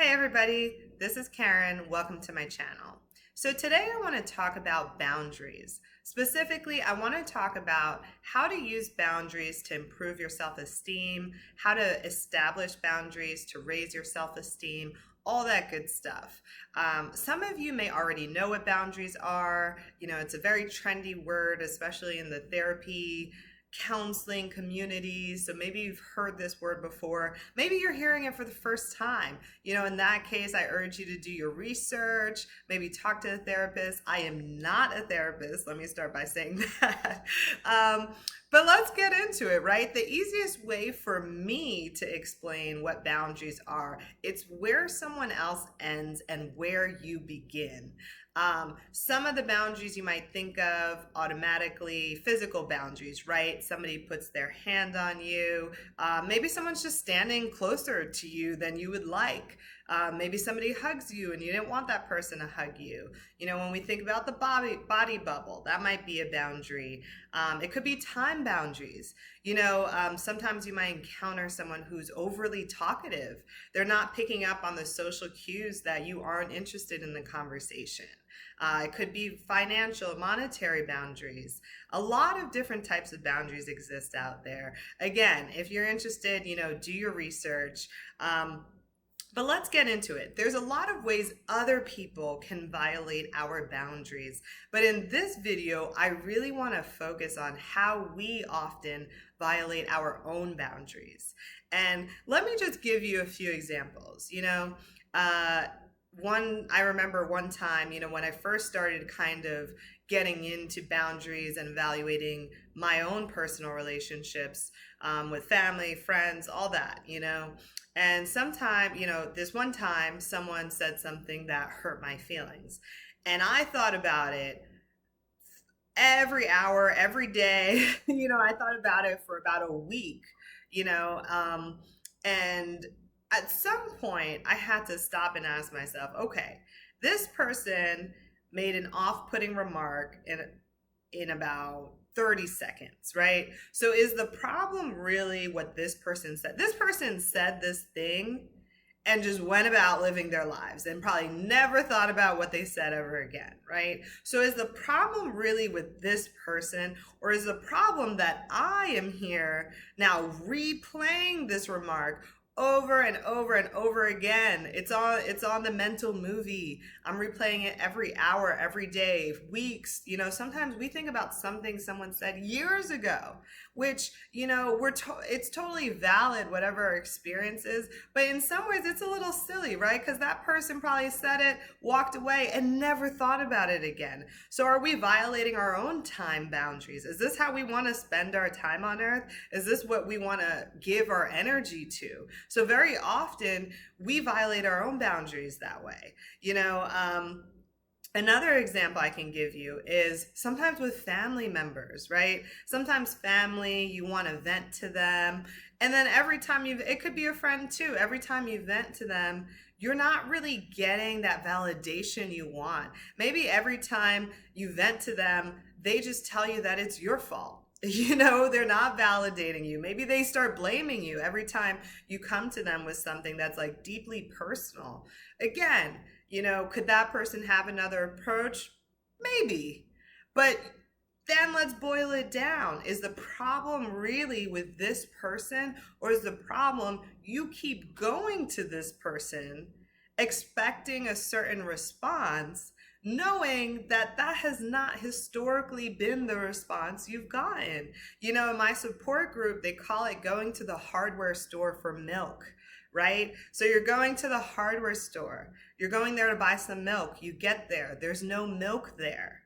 Hey everybody, this is Karen. Welcome to my channel. So today I want to talk about boundaries. Specifically, I want to talk about how to use boundaries to improve your self-esteem, how to establish boundaries to raise your self-esteem, all that good stuff. Some of you may already know what boundaries are. You know, it's a very trendy word, especially in the therapy counseling communities. So maybe you've heard this word before. Maybe you're hearing it for the first time. You know, in that case, I urge you to do your research, maybe talk to a therapist. I am not a therapist. Let me start by saying that. But let's get into it, right? The easiest way for me to explain what boundaries are, it's where someone else ends and where you begin. Some of the boundaries you might think of automatically, physical boundaries, right? Somebody puts their hand on you. Maybe someone's just standing closer to you than you would like. Maybe somebody hugs you and you didn't want that person to hug you. You know, when we think about the body bubble, that might be a boundary. It could be time boundaries. You know, sometimes you might encounter someone who's overly talkative. They're not picking up on the social cues that you aren't interested in the conversation. It could be financial, monetary boundaries. A lot of different types of boundaries exist out there. Again, if you're interested, you know, do your research. But let's get into it. There's a lot of ways other people can violate our boundaries. But in this video, I really want to focus on how we often violate our own boundaries. And let me just give you a few examples. You know, I remember one time, you know, when I first started kind of getting into boundaries and evaluating my own personal relationships with family, friends, all that, you know. And sometime, you know, this one time someone said something that hurt my feelings. And I thought about it every hour, every day. You know, I thought about it for about a week, you know. And at some point, I had to stop and ask myself, okay, this person made an off-putting remark in about 30 seconds, right? So is the problem really what this person said? This person said this thing and just went about living their lives and probably never thought about what they said ever again, right? So is the problem really with this person, or is the problem that I am here now replaying this remark over and over and over again? It's on the mental movie. I'm replaying it every hour, every day, weeks. You know, sometimes we think about something someone said years ago, which, you know, it's totally valid, whatever our experience is, but in some ways it's a little silly, right? Because that person probably said it, walked away, and never thought about it again. So are we violating our own time boundaries? Is this how we want to spend our time on earth? Is this what we want to give our energy to? So very often we violate our own boundaries that way. You know, another example I can give you is sometimes with family members, right? Sometimes family, you want to vent to them. And then every time it could be a friend too, every time you vent to them, you're not really getting that validation you want. Maybe every time you vent to them, they just tell you that it's your fault. You know, they're not validating you. Maybe they start blaming you every time you come to them with something that's like deeply personal. Again, you know, could that person have another approach? Maybe. But then let's boil it down. Is the problem really with this person, or is the problem you keep going to this person expecting a certain response, knowing that that has not historically been the response you've gotten? You know, in my support group, they call it going to the hardware store for milk, right? So you're going to the hardware store, you're going there to buy some milk, you get there, there's no milk there.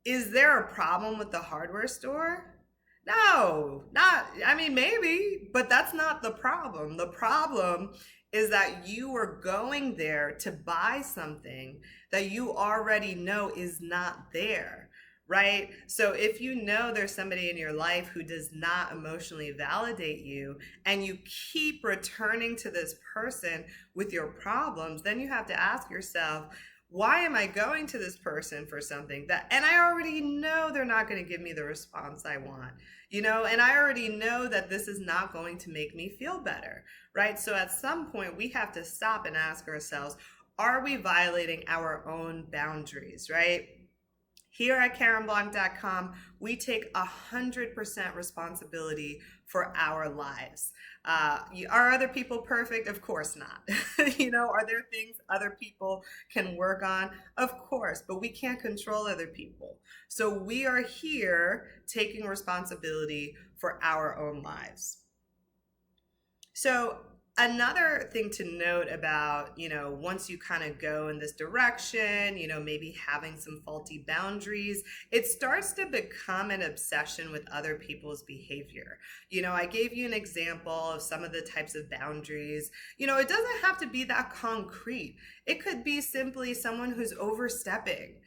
Is there a problem with the hardware store? No, I mean, maybe, but that's not the problem. The problem is that you are going there to buy something that you already know is not there, right? So if you know there's somebody in your life who does not emotionally validate you, and you keep returning to this person with your problems, then you have to ask yourself, Why am I going to this person for something that, and I already know they're not going to give me the response I want, and I already know that this is not going to make me feel better, right? So at some point, we have to stop and ask ourselves, are we violating our own boundaries, right? Here at KarenBlanc.com, we take 100% responsibility for our lives. Are other people perfect? Of course not. Are there things other people can work on? Of course, but we can't control other people. So we are here taking responsibility for our own lives. So another thing to note about, once you kind of go in this direction, maybe having some faulty boundaries, it starts to become an obsession with other people's behavior. I gave you an example of some of the types of boundaries. It doesn't have to be that concrete. It could be simply someone who's overstepping,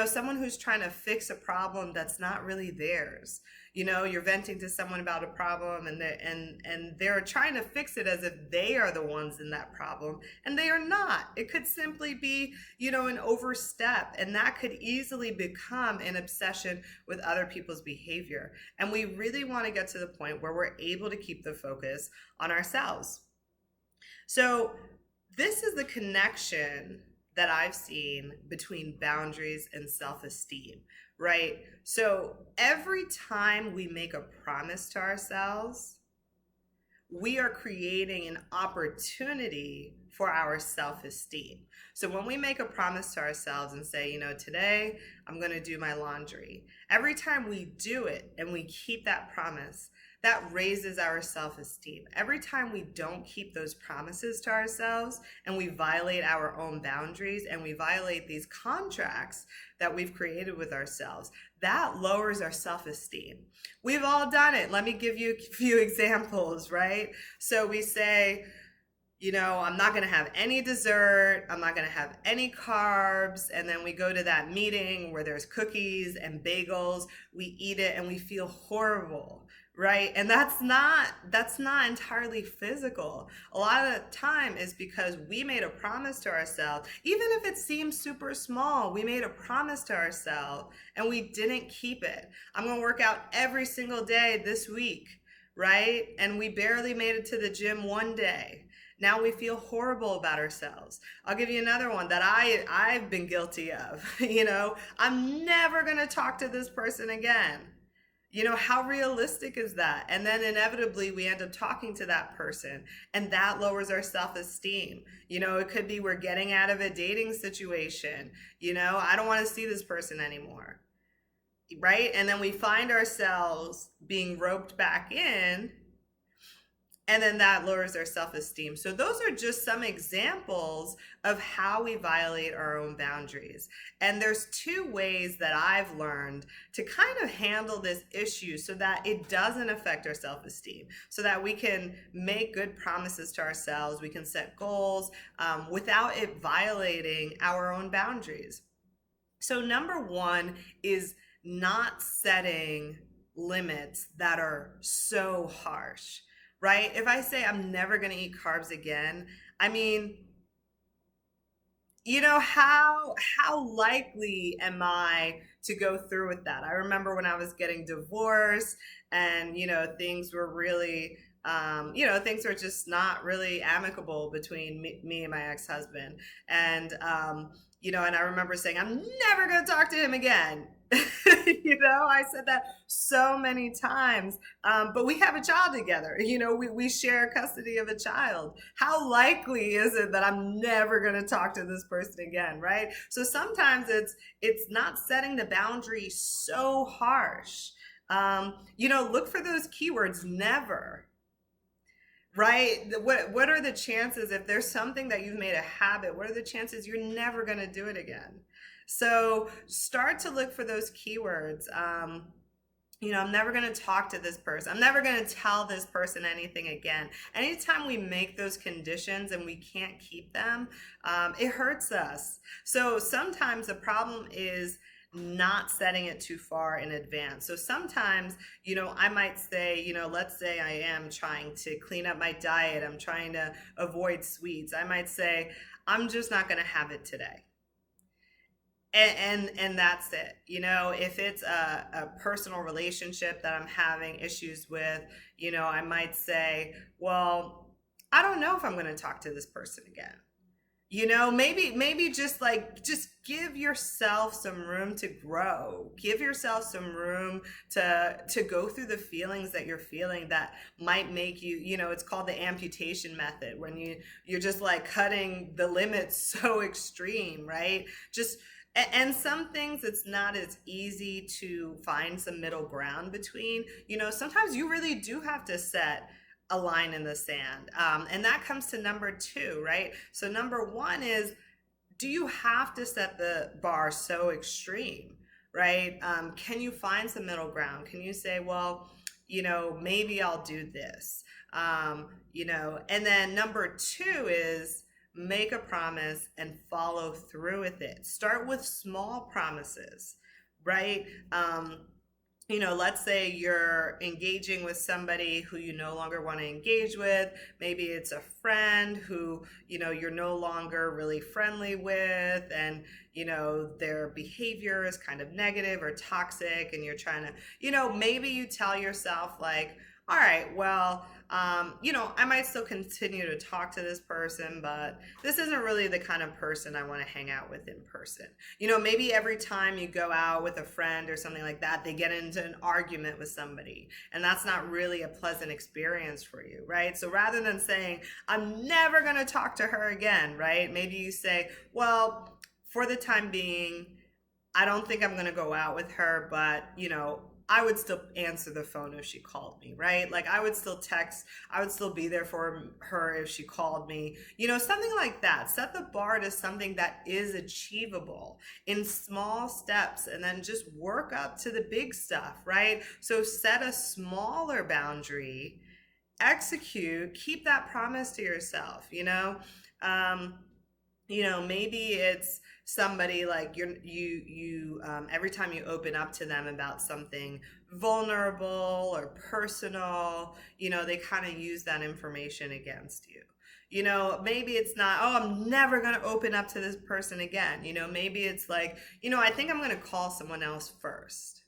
someone who's trying to fix a problem that's not really theirs. You're venting to someone about a problem and they're trying to fix it as if they are the ones in that problem, and they are not. It could simply be, an overstep, and that could easily become an obsession with other people's behavior. And we really want to get to the point where we're able to keep the focus on ourselves. So this is the connection that I've seen between boundaries and self-esteem, right? So every time we make a promise to ourselves, we are creating an opportunity for our self-esteem. So when we make a promise to ourselves and say, today I'm going to do my laundry, every time we do it and we keep that promise, that raises our self-esteem. Every time we don't keep those promises to ourselves and we violate our own boundaries and we violate these contracts that we've created with ourselves, that lowers our self-esteem. We've all done it. Let me give you a few examples, right? So we say, I'm not going to have any dessert. I'm not going to have any carbs. And then we go to that meeting where there's cookies and bagels. We eat it and we feel horrible, right? And that's not entirely physical. A lot of the time is because we made a promise to ourselves, even if it seems super small. We made a promise to ourselves and we didn't keep it. I'm going to work out every single day this week, right? And we barely made it to the gym one day. Now we feel horrible about ourselves. I'll give you another one that I've been guilty of. I'm never going to talk to this person again. How realistic is that? And then inevitably we end up talking to that person, and that lowers our self-esteem. It could be we're getting out of a dating situation. I don't want to see this person anymore, right? And then we find ourselves being roped back in, and then that lowers our self-esteem. So those are just some examples of how we violate our own boundaries. And there's two ways that I've learned to kind of handle this issue so that it doesn't affect our self-esteem, so that we can make good promises to ourselves, we can set goals without it violating our own boundaries. So number one is not setting limits that are so harsh. Right? If I say I'm never going to eat carbs again, I mean, how likely am I to go through with that? I remember when I was getting divorced and, things were really, things were just not really amicable between me and my ex-husband. And, and I remember saying, I'm never going to talk to him again. I said that so many times, but we have a child together. We share custody of a child. How likely is it that I'm never going to talk to this person again, right? So sometimes it's not setting the boundary so harsh. Look for those keywords, never. Right? What are the chances, if there's something that you've made a habit, what are the chances you're never going to do it again? So start to look for those keywords. I'm never going to talk to this person. I'm never going to tell this person anything again. Anytime we make those conditions and we can't keep them, it hurts us. So sometimes the problem is not setting it too far in advance. So sometimes, I might say, let's say I am trying to clean up my diet. I'm trying to avoid sweets. I might say, I'm just not going to have it today. And that's it. If it's a personal relationship that I'm having issues with, I might say, well, I don't know if I'm going to talk to this person again. Maybe just give yourself some room to grow. Give yourself some room to go through the feelings that you're feeling that might make you, it's called the amputation method, when you're just like cutting the limits so extreme, right? Just and some things it's not as easy to find some middle ground between. Sometimes you really do have to set a line in the sand. And that comes to number two, right? So, number one is, do you have to set the bar so extreme, right? Can you find some middle ground? Can you say, well, maybe I'll do this? And then number two is, make a promise and follow through with it. Start with small promises, right? Let's say you're engaging with somebody who you no longer want to engage with. Maybe it's a friend who, you're no longer really friendly with, and, their behavior is kind of negative or toxic, and you're trying to, maybe you tell yourself, like, all right, well, I might still continue to talk to this person, but this isn't really the kind of person I want to hang out with in person. Maybe every time you go out with a friend or something like that, they get into an argument with somebody, and that's not really a pleasant experience for you, right? So rather than saying, I'm never going to talk to her again, right? Maybe you say, well, for the time being, I don't think I'm going to go out with her, but, I would still answer the phone if she called me, right? Like, I would still text, I would still be there for her if she called me, something like that. Set the bar to something that is achievable in small steps, and then just work up to the big stuff, right? So set a smaller boundary, execute, keep that promise to yourself, maybe it's somebody like you every time you open up to them about something vulnerable or personal, they kind of use that information against you. Maybe it's not, oh, I'm never going to open up to this person again. Maybe it's like, I think I'm going to call someone else first.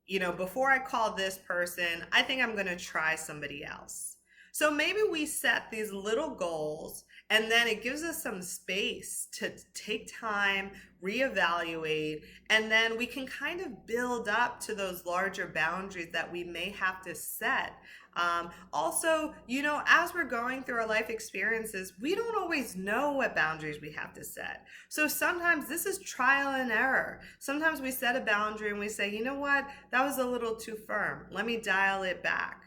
Before I call this person, I think I'm going to try somebody else. So maybe we set these little goals, and then it gives us some space to take time, reevaluate, and then we can kind of build up to those larger boundaries that we may have to set. Also, as we're going through our life experiences, we don't always know what boundaries we have to set. So sometimes this is trial and error. Sometimes we set a boundary and we say, you know what, that was a little too firm. Let me dial it back.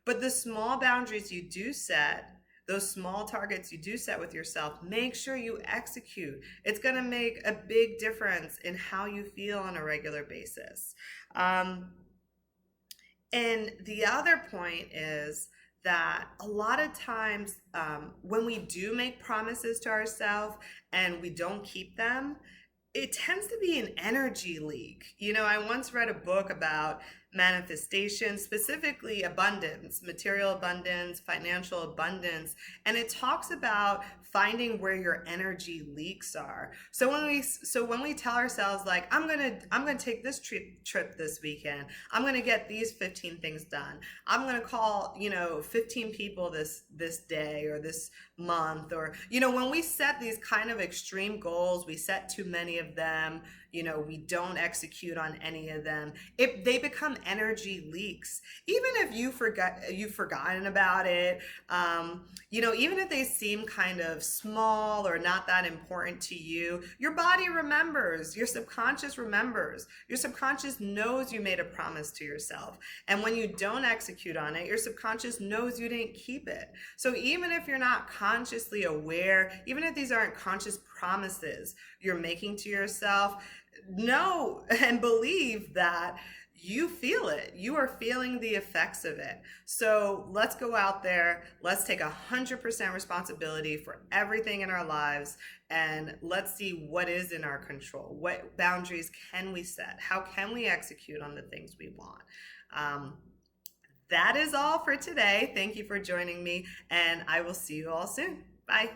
But the small boundaries you do set, those small targets you do set with yourself, make sure you execute. It's going to make a big difference in how you feel on a regular basis. And the other point is that a lot of times when we do make promises to ourselves and we don't keep them, it tends to be an energy leak. I once read a book about manifestation, specifically abundance, material abundance, financial abundance, and it talks about finding where your energy leaks are. So when we tell ourselves, like, I'm gonna take this trip this weekend, I'm gonna get these 15 things done, I'm gonna call 15 people this day or this month, or when we set these kind of extreme goals, we set too many of them, we don't execute on any of them, if they become energy leaks. Even if you've forgotten about it, even if they seem kind of small or not that important to you, your body remembers, your subconscious remembers. Your subconscious knows you made a promise to yourself, and when you don't execute on it, your subconscious knows you didn't keep it. So even if you're not consciously aware, even if these aren't conscious promises you're making to yourself, know and believe that you feel it. You are feeling the effects of it. So let's go out there. Let's take 100% responsibility for everything in our lives, and let's see what is in our control. What boundaries can we set? How can we execute on the things we want? That is all for today. Thank you for joining me, and I will see you all soon. Bye.